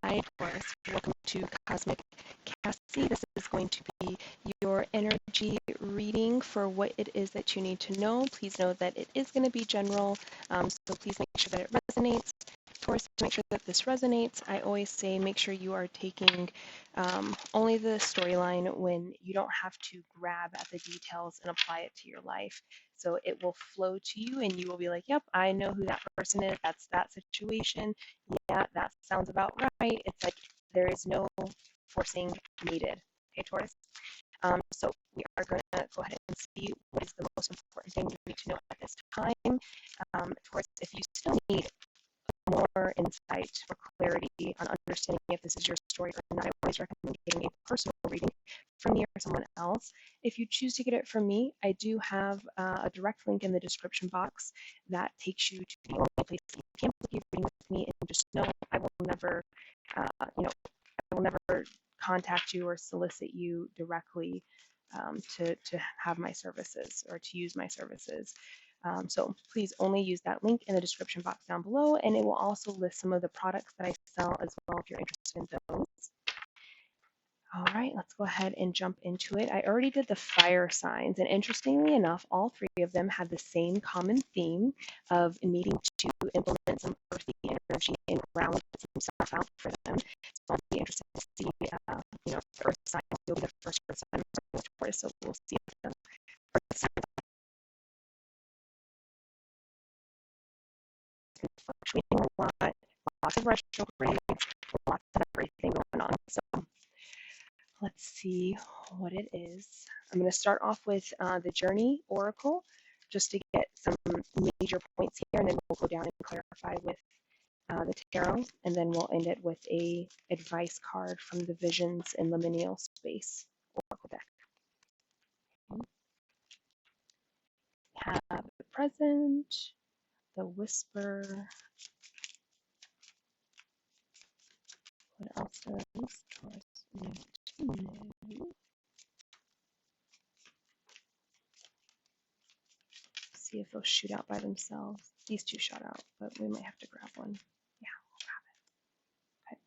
Hi, Taurus. Welcome to Cosmic Cassie. This is going to be your energy reading for what it is that you need to know. Please know that it is going to be general, so please make sure that it resonates. Taurus, to make sure that this resonates, I always say make sure you are taking only the storyline when you don't have to grab at the details and apply it to your life. So it will flow to you and you will be like, yep, I know who that person is. That's that situation. Yeah, that sounds about right. It's like there is no forcing needed. Okay, Taurus? So we are going to go ahead and see what is the most important thing you need to know at this time. Taurus, if you still need more insight or clarity on understanding if this is your story or not, I always recommend getting a personal reading from me or someone else. If you choose to get it from me, I do have a direct link in the description box that takes you to the only place that you can book your reading with me. And just know I will never, I will never contact you or solicit you directly to have my services or to use my services. So please only use that link in the description box down below, and it will also list some of the products that I sell as well if you're interested in those. All right, let's go ahead and jump into it. I already did the fire signs, and interestingly enough, all three of them had the same common theme of needing to implement some earthy energy and ground some stuff out for them. So I'll be interested to see, the earth sign will be the first earth sign, so we'll see if the earth sign fluctuating a lot, lots of retrogrades, lots of everything going on. So let's see what it is. I'm going to start off with the Journey Oracle just to get some major points here, and then we'll go down and clarify with the tarot, and then we'll end it with a advice card from the Visions in Liminal Space Oracle deck. We have the Present, the Whisper. What else does Taurus need to know? See if they'll shoot out by themselves. These two shot out, but we might have to grab one. Yeah, we'll grab it. Okay.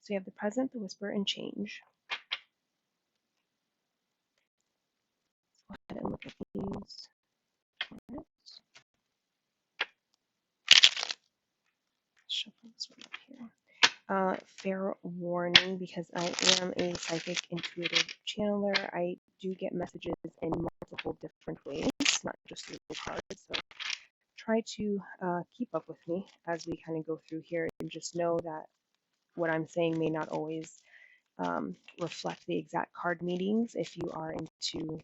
So you have the Present, the Whisper, and Change. Let's go ahead and look at these. Shuffle this one up here. Fair warning, because I am a psychic intuitive channeler, I do get messages in multiple different ways, not just through the cards. So try to keep up with me as we kind of go through here, and just know that what I'm saying may not always reflect the exact card meetings if you are into,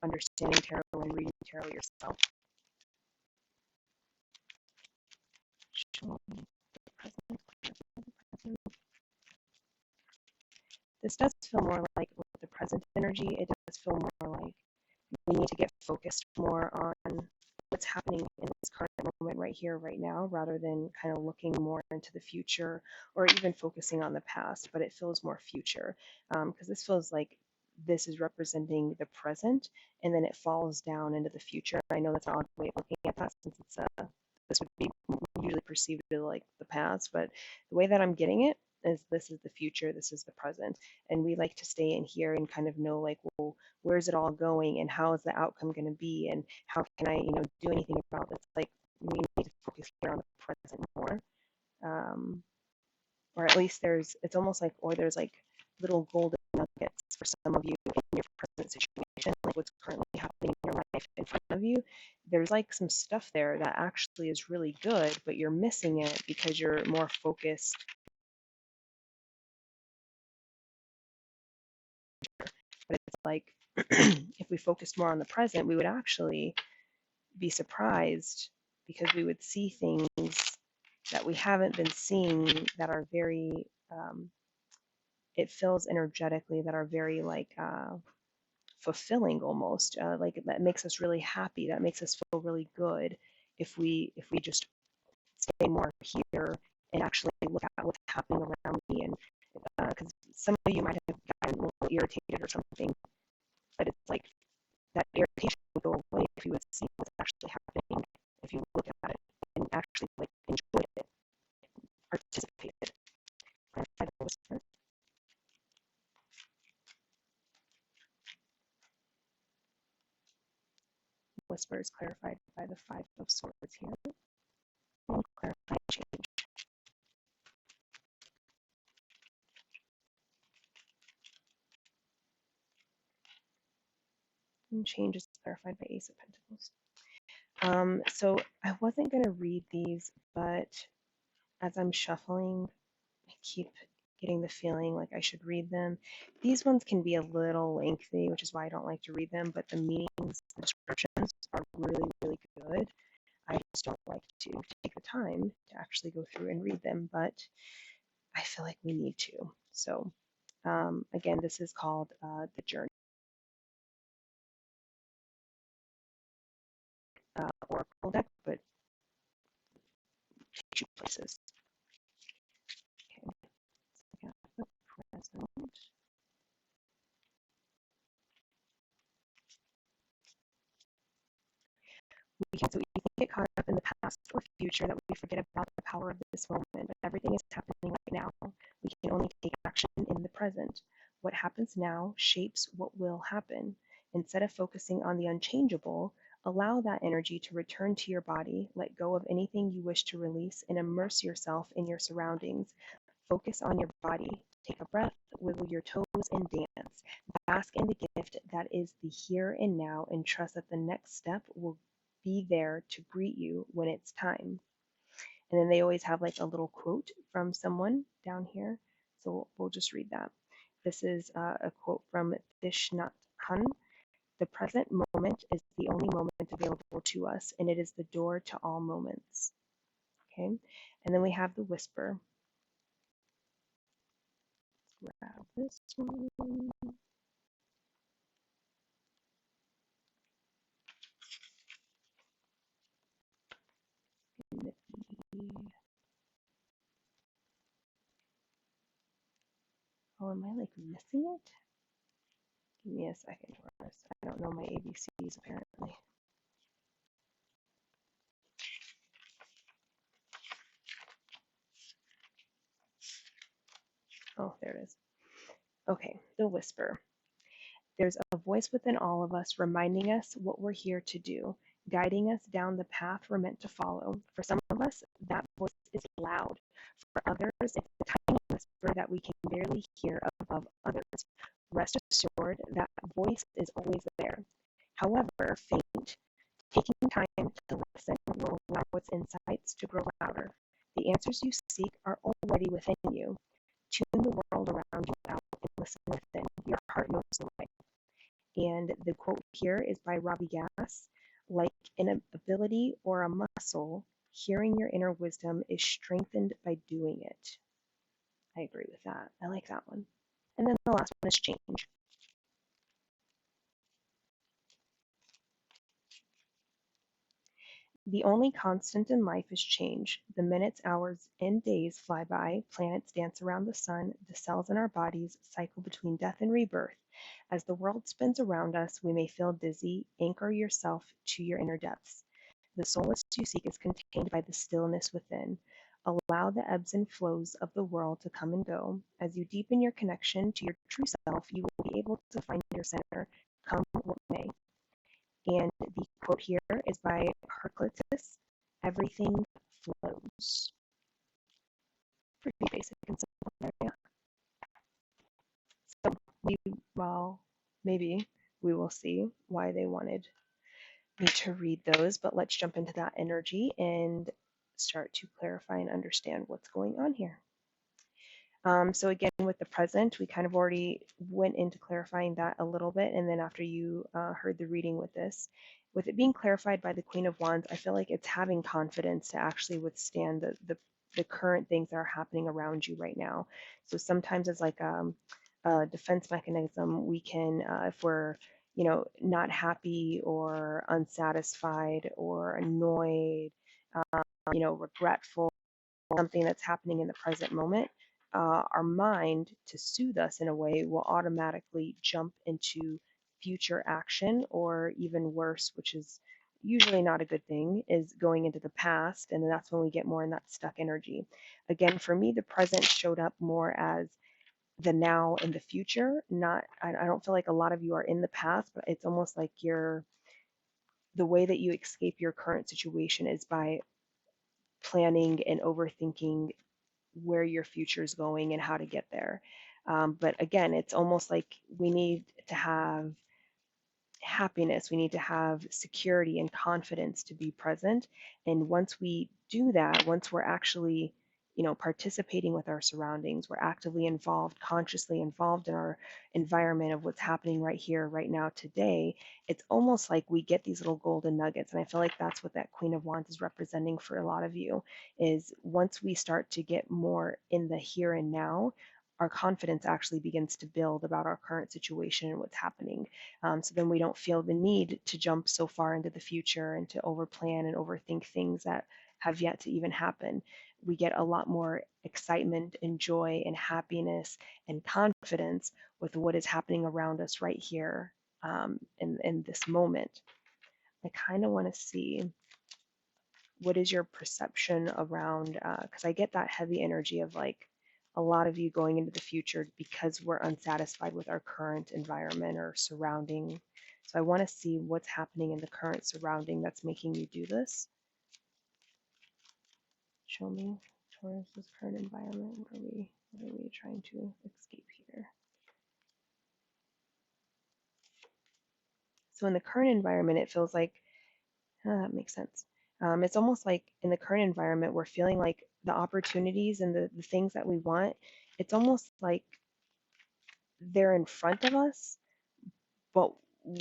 understanding tarot and reading tarot yourself. Show me the present. This does feel more like with the present energy, it does feel more like we need to get focused more on what's happening in this current moment right here, right now, rather than kind of looking more into the future or even focusing on the past, but it feels more future because this feels like this is representing the present and then it falls down into the future. I know that's an odd way of looking at that since it's this would be usually perceived as like the past, but the way that I'm getting it is this is the future, this is the present, and we like to stay in here and kind of know like, well, where's it all going and how is the outcome going to be and how can I do anything about this. Like we need to focus here on the present more, or at least it's almost like, or there's like little golden nuggets for some of you in your present situation, like what's currently happening in your life in front of you. There's like some stuff there that actually is really good, but you're missing it because you're more focused. But it's like if we focused more on the present, we would actually be surprised because we would see things that we haven't been seeing that are very, it feels energetically that are very like fulfilling almost, like that makes us really happy, that makes us feel really good if we just stay more here and actually look at what's happening around me. And because some of you might have gotten a little irritated or something, but it's like that irritation would go away if you would see what's actually happening, if you look at it and actually like enjoy it, participate it. whisper is clarified by the Five of Swords here. And clarify change. And change is clarified by Ace of Pentacles. So I wasn't going to read these, but as I'm shuffling, I keep getting the feeling like I should read them. These ones can be a little lengthy, which is why I don't like to read them, but the meanings, the descriptions are really, really good. I just don't like to take the time to actually go through and read them, but I feel like we need to. So again, this is called the Journey Oracle deck, but takes you places. Okay, so we got the present. So we can get caught up in the past or future that we forget about the power of this moment, but everything is happening right now. We can only take action in the present. What happens now shapes what will happen. Instead of focusing on the unchangeable, allow that energy to return to your body, let go of anything you wish to release, and immerse yourself in your surroundings. Focus on your body. Take a breath, wiggle your toes, and dance. Bask in the gift that is the here and now, and trust that the next step will be there to greet you when it's time. And then they always have like a little quote from someone down here. So we'll just read that. This is a quote from Thich Nhat Hanh. The present moment is the only moment available to us, and it is the door to all moments. Okay. And then we have the whisper. Grab this one. Oh, am I like missing it? Give me a second, Taurus. I don't know my ABCs apparently. Oh, there it is. Okay, the whisper. There's a voice within all of us reminding us what we're here to do, guiding us down the path we're meant to follow. For some of us, that voice is loud. For others, it's a tiny whisper that we can barely hear above others. Rest assured that voice is always there. However faint, taking time to listen will allow its insights to grow louder. The answers you seek are already within you. Tune the world around you out and listen within. Your heart knows the way. And the quote here is by Robbie Gass. Like an ability or a muscle, hearing your inner wisdom is strengthened by doing it. I agree with that. I like that one. And then the last one is change. The only constant in life is change. The minutes, hours, and days fly by, planets dance around the sun, the cells in our bodies cycle between death and rebirth. As the world spins around us, we may feel dizzy. Anchor yourself to your inner depths. The solace you seek is contained by the stillness within. Allow the ebbs and flows of the world to come and go. As you deepen your connection to your true self, you will be able to find your center, come what may. And the quote here is by Heraclitus, everything flows. Pretty basic and simple there, yeah. So maybe we will see why they wanted me to read those, but let's jump into that energy and start to clarify and understand what's going on here. So again, with the present, we kind of already went into clarifying that a little bit, and then after you heard the reading with this, with it being clarified by the Queen of Wands, I feel like it's having confidence to actually withstand the current things that are happening around you right now. So sometimes it's like a defense mechanism. We can, if we're not happy or unsatisfied or annoyed, regretful, something that's happening in the present moment, our mind, to soothe us in a way, will automatically jump into future action, or even worse, which is usually not a good thing, is going into the past. And then that's when we get more in that stuck energy. Again, for me, the present showed up more as the now and the future. I don't feel like a lot of you are in the past, but it's almost like you're the way that you escape your current situation is by planning and overthinking where your future is going and how to get there. But again, it's almost like we need to have happiness, we need to have security and confidence to be present. And once we do that, once we're actually, participating with our surroundings, we're actively involved, consciously involved in our environment of what's happening right here, right now, today, it's almost like we get these little golden nuggets. And I feel like that's what that Queen of Wands is representing for a lot of you, is once we start to get more in the here and now, our confidence actually begins to build about our current situation and what's happening. So then we don't feel the need to jump so far into the future and to overplan and overthink things that have yet to even happen. We get a lot more excitement and joy and happiness and confidence with what is happening around us right here, in this moment. I kind of want to see what is your perception around, because I get that heavy energy of like a lot of you going into the future because we're unsatisfied with our current environment or surrounding. So I want to see what's happening in the current surrounding that's making you do this. Show me Taurus's current environment. What are we trying to escape here? So in the current environment, it feels like, that makes sense. It's almost like in the current environment, we're feeling like the opportunities and the things that we want, it's almost like they're in front of us, but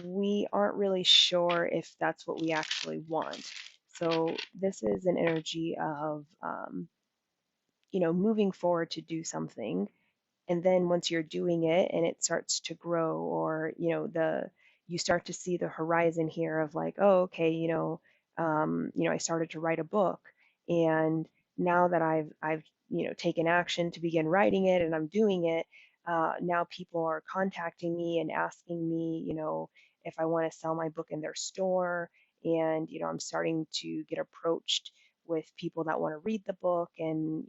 we aren't really sure if that's what we actually want. So this is an energy of, moving forward to do something, and then once you're doing it and it starts to grow, or you start to see the horizon here of like, oh, okay, I started to write a book, and now that I've taken action to begin writing it and I'm doing it, now people are contacting me and asking me, if I want to sell my book in their store. And I'm starting to get approached with people that want to read the book, and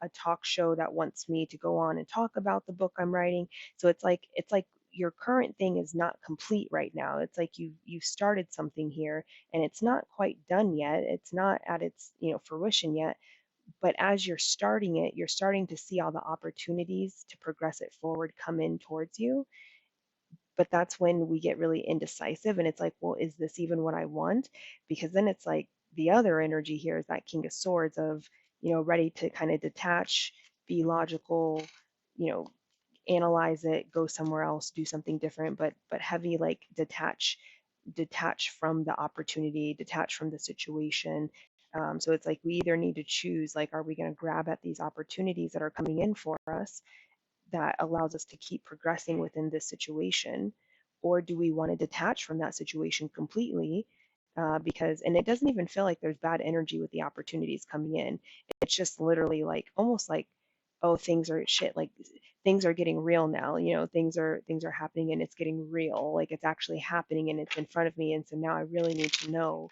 a talk show that wants me to go on and talk about the book I'm writing. So it's like your current thing is not complete right now. It's like you started something here and it's not quite done yet. It's not at its, fruition yet. But as you're starting it, you're starting to see all the opportunities to progress it forward come in towards you. But that's when we get really indecisive, and it's like, well, is this even what I want? Because then it's like the other energy here is that King of Swords of, ready to kind of detach, be logical, you know analyze it, go somewhere else, do something different, but heavy, like detach from the opportunity, detach from the situation. So it's like we either need to choose, like, are we going to grab at these opportunities that are coming in for us that allows us to keep progressing within this situation, or do we want to detach from that situation completely? Because, and it doesn't even feel like there's bad energy with the opportunities coming in. It's just literally like almost like, oh, things are shit, like things are getting real now. Things are happening and it's getting real, like it's actually happening and it's in front of me. And so now I really need to know,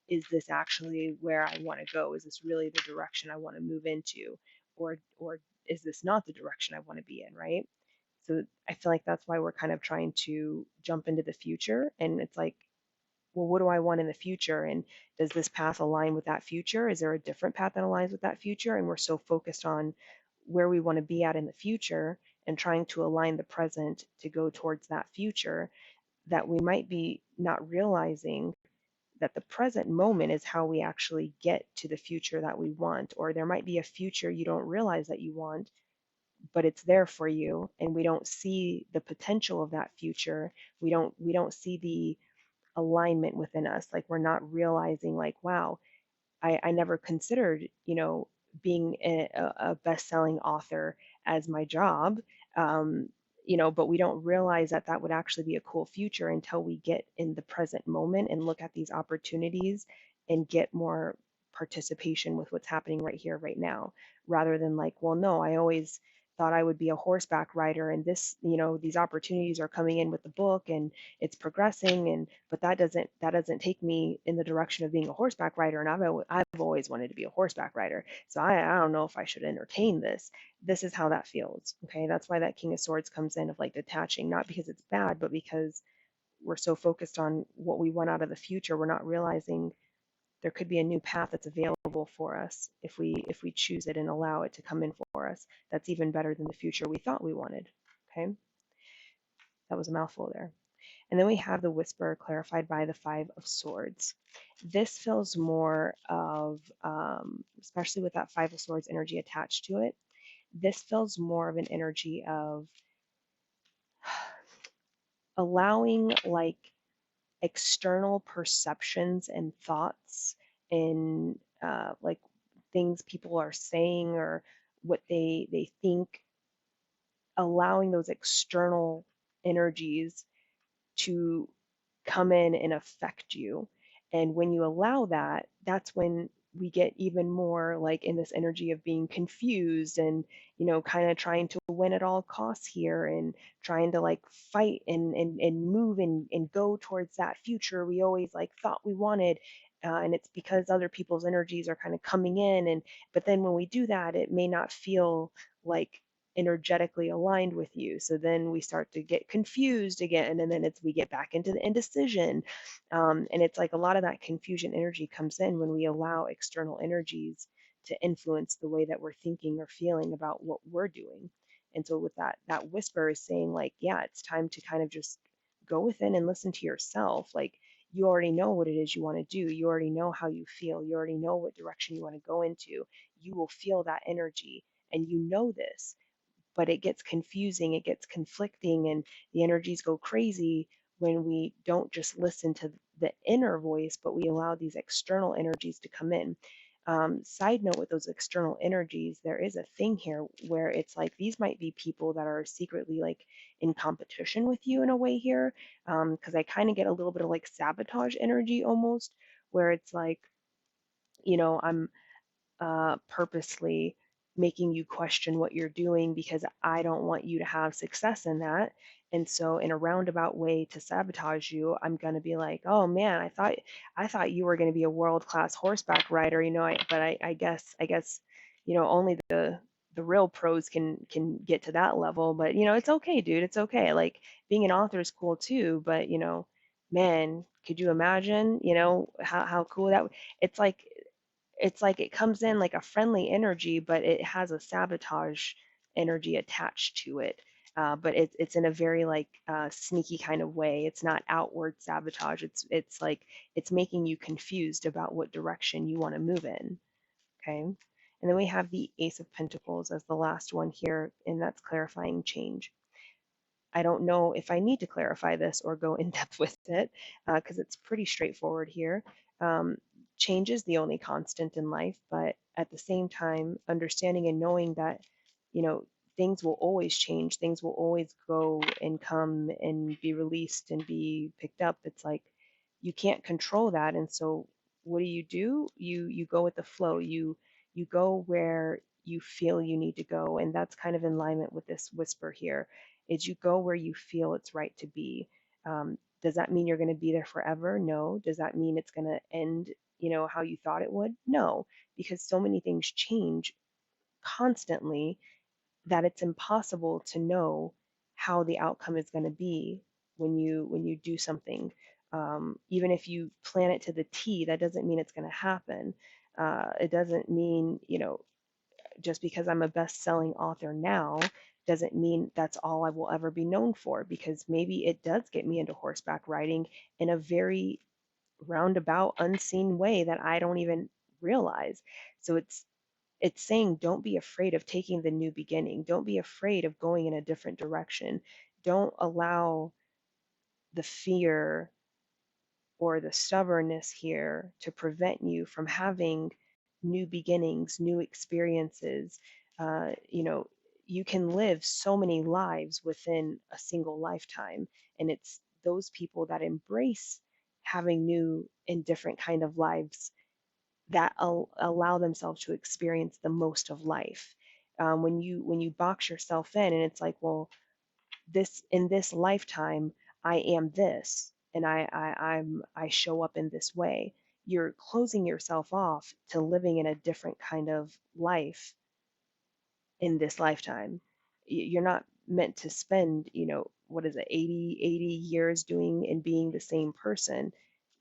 is this actually where I want to go? Is this really the direction I want to move into? Or is this not the direction I want to be in, right? So I feel like that's why we're kind of trying to jump into the future. And it's like, well, what do I want in the future? And does this path align with that future? Is there a different path that aligns with that future? And we're so focused on where we want to be at in the future and trying to align the present to go towards that future, that we might be not realizing that the present moment is how we actually get to the future that we want. Or there might be a future you don't realize that you want, but it's there for you, and we don't see the potential of that future. We don't see the alignment within us. Like, we're not realizing, like, wow, I never considered, being a best-selling author as my job. Um, but we don't realize that that would actually be a cool future until we get in the present moment and look at these opportunities and get more participation with what's happening right here, right now, rather than like, well, no, I always thought I would be a horseback rider, and this, these opportunities are coming in with the book and it's progressing, and but that doesn't take me in the direction of being a horseback rider, and I've always wanted to be a horseback rider, so I don't know if I should entertain this. This is how that feels. Okay, that's why that King of Swords comes in, of like detaching, not because it's bad, but because we're so focused on what we want out of the future, we're not realizing there could be a new path that's available for us if we choose it and allow it to come in for us. That's even better than the future we thought we wanted. Okay, that was a mouthful there. And then we have the whisper clarified by the Five of Swords. This feels more of, especially with that Five of Swords energy attached to it, this feels more of an energy of allowing like external perceptions and thoughts and like things people are saying or what they think, allowing those external energies to come in and affect you. And when you allow that, that's when we get even more like in this energy of being confused and, kind of trying to win at all costs here and trying to like fight and move and go towards that future we always like thought we wanted. And it's because other people's energies are kind of coming in. But then when we do that, it may not feel like energetically aligned with you. So then we start to get confused again, and then we get back into the indecision. And it's like a lot of that confusion energy comes in when we allow external energies to influence the way that we're thinking or feeling about what we're doing. And so with that whisper is saying like, yeah, it's time to kind of just go within and listen to yourself. Like you already know what it is you want to do. You already know how you feel. You already know what direction you want to go into. You will feel that energy and you know this, but it gets confusing, it gets conflicting, and the energies go crazy when we don't just listen to the inner voice, but we allow these external energies to come in. Side note with those external energies, there is a thing here where it's like these might be people that are secretly like in competition with you in a way here. Because I kind of get a little bit of like sabotage energy almost, where it's like, I'm purposely making you question what you're doing because I don't want you to have success in that. And so in a roundabout way to sabotage you, I'm going to be like, oh man, I thought you were going to be a world-class horseback rider, I guess, only the real pros can get to that level, but it's okay, dude. It's okay. Like being an author is cool too, but man, could you imagine, how cool that would, it's like it comes in like a friendly energy, but it has a sabotage energy attached to it. But it's in a very like sneaky kind of way. It's not outward sabotage. It's like it's making you confused about what direction you want to move in. Okay. And then we have the Ace of Pentacles as the last one here, and that's clarifying change. I don't know if I need to clarify this or go in depth with it because it's pretty straightforward here. Um, Change is the only constant in life, but at the same time, understanding and knowing that, you know, things will always change, things will always go and come and be released and be picked up. It's like you can't control that, and so what do? You go with the flow. You go where you feel you need to go, and that's kind of in alignment with this whisper here is you go where you feel it's right to be. Does that mean you're going to be there forever? No. Does that mean it's going to end, how you thought it would? No, because so many things change constantly that it's impossible to know how the outcome is going to be when you do something. Even if you plan it to the T, that doesn't mean it's going to happen. It doesn't mean, just because I'm a best-selling author now doesn't mean that's all I will ever be known for, because maybe it does get me into horseback riding in a very roundabout, unseen way that I don't even realize. So it's saying don't be afraid of taking the new beginning. Don't be afraid of going in a different direction. Don't allow the fear or the stubbornness here to prevent you from having new beginnings, new experiences. Uh, you know, you can live so many lives within a single lifetime, and it's those people that embrace having new and different kind of lives that allow themselves to experience the most of life. When you box yourself in, and it's like, well, this in this lifetime I am this and I show up in this way, you're closing yourself off to living in a different kind of life in this lifetime. You're not meant to spend, what is it, 80 years doing and being the same person.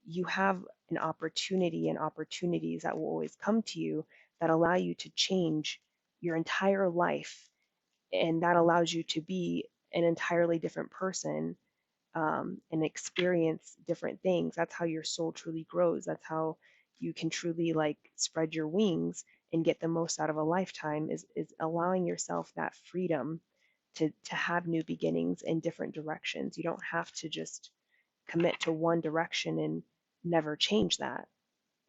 You have an opportunity and opportunities that will always come to you that allow you to change your entire life, and that allows you to be an entirely different person, and experience different things. That's how your soul truly grows. That's how you can truly like spread your wings and get the most out of a lifetime, is allowing yourself that freedom to have new beginnings in different directions. You don't have to just commit to one direction and never change that.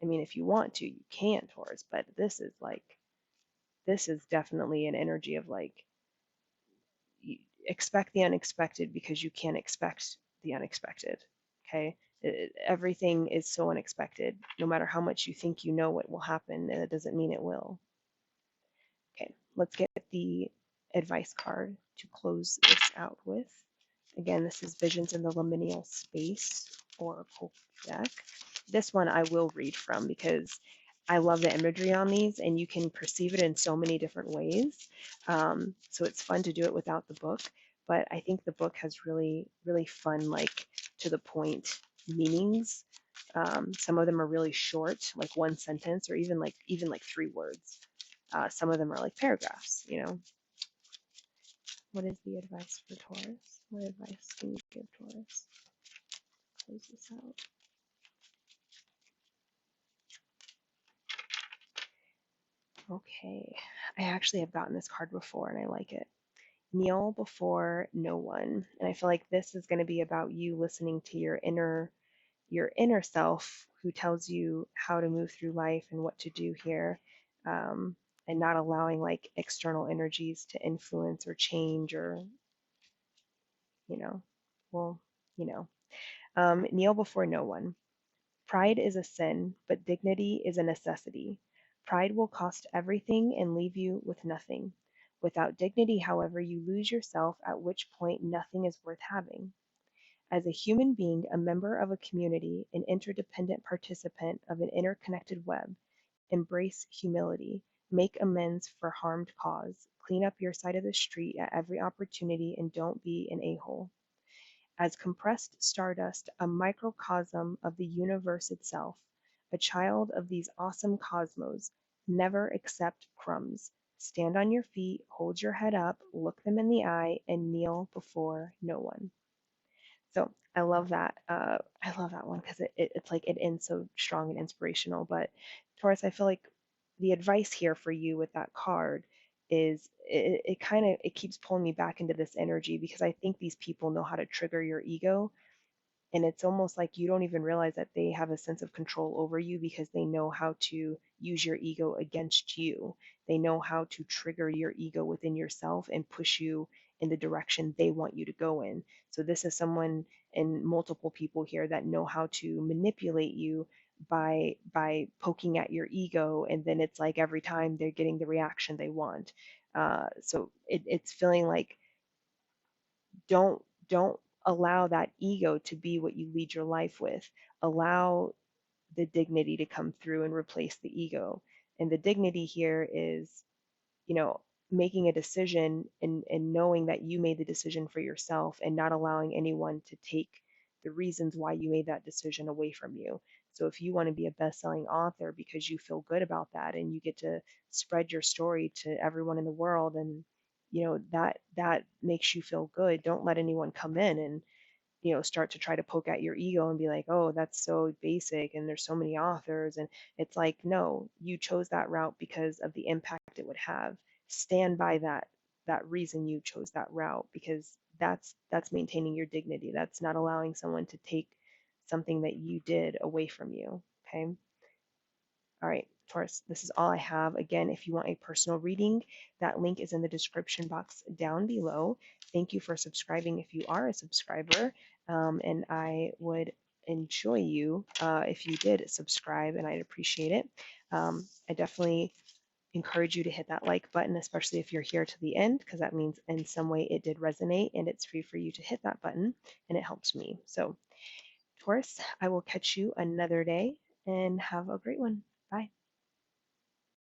I mean, if you want to, you can, Taurus, but this is definitely an energy of like, expect the unexpected because you can't expect the unexpected. Okay. Everything is so unexpected. No matter how much you think you know what will happen, it doesn't mean it will. Okay, let's get the advice card to close this out with. Again, this is Visions in the Liminal Space Oracle deck. This one I will read from because I love the imagery on these, and you can perceive it in so many different ways. So it's fun to do it without the book, but I think the book has really, really fun, like to the point meanings. Some of them are really short, like one sentence, or even like 3 words. Some of them are like paragraphs. What is the advice for Taurus? What advice can you give Taurus? Close this out. Okay, I actually have gotten this card before and I like it. Kneel before no one. And I feel like this is going to be about you listening to your inner self, who tells you how to move through life and what to do here, and not allowing like external energies to influence or change or, you know, well, you know. Kneel before no one. Pride is a sin, but dignity is a necessity. Pride will cost everything and leave you with nothing. Without dignity, however, you lose yourself, at which point nothing is worth having. As a human being, a member of a community, an interdependent participant of an interconnected web, embrace humility, make amends for harmed cause, clean up your side of the street at every opportunity, and don't be an a-hole. As compressed stardust, a microcosm of the universe itself, a child of these awesome cosmos, never accept crumbs. Stand on your feet, hold your head up, look them in the eye, and kneel before no one. So I love that. I love that one because it's like it ends so strong and inspirational. But Taurus, I feel like the advice here for you with that card is it kind of it keeps pulling me back into this energy, because I think these people know how to trigger your ego, and it's almost like you don't even realize that they have a sense of control over you because they know how to use your ego against you. They know how to trigger your ego within yourself and push you in the direction they want you to go in. So this is someone and multiple people here that know how to manipulate you by poking at your ego, and then it's like every time they're getting the reaction they want. So it's feeling like don't allow that ego to be what you lead your life with. Allow the dignity to come through and replace the ego. And the dignity here is, you know, making a decision, and knowing that you made the decision for yourself, and not allowing anyone to take the reasons why you made that decision away from you. So if you want to be a best-selling author because you feel good about that, and you get to spread your story to everyone in the world, and that makes you feel good, don't let anyone come in and start to try to poke at your ego and be like, oh, that's so basic and there's so many authors. And it's like, no, you chose that route because of the impact it would have. Stand by that reason you chose that route, because that's maintaining your dignity. That's not allowing someone to take something that you did away from you. Okay. All right, Taurus, this is all I have. Again, if you want a personal reading, that link is in the description box down below. Thank you for subscribing if you are a subscriber. And I would enjoy you if you did subscribe, and I'd appreciate it. I definitely encourage you to hit that like button, especially if you're here to the end, because that means in some way it did resonate, and it's free for you to hit that button, and it helps me. So, Taurus, I will catch you another day, and have a great one.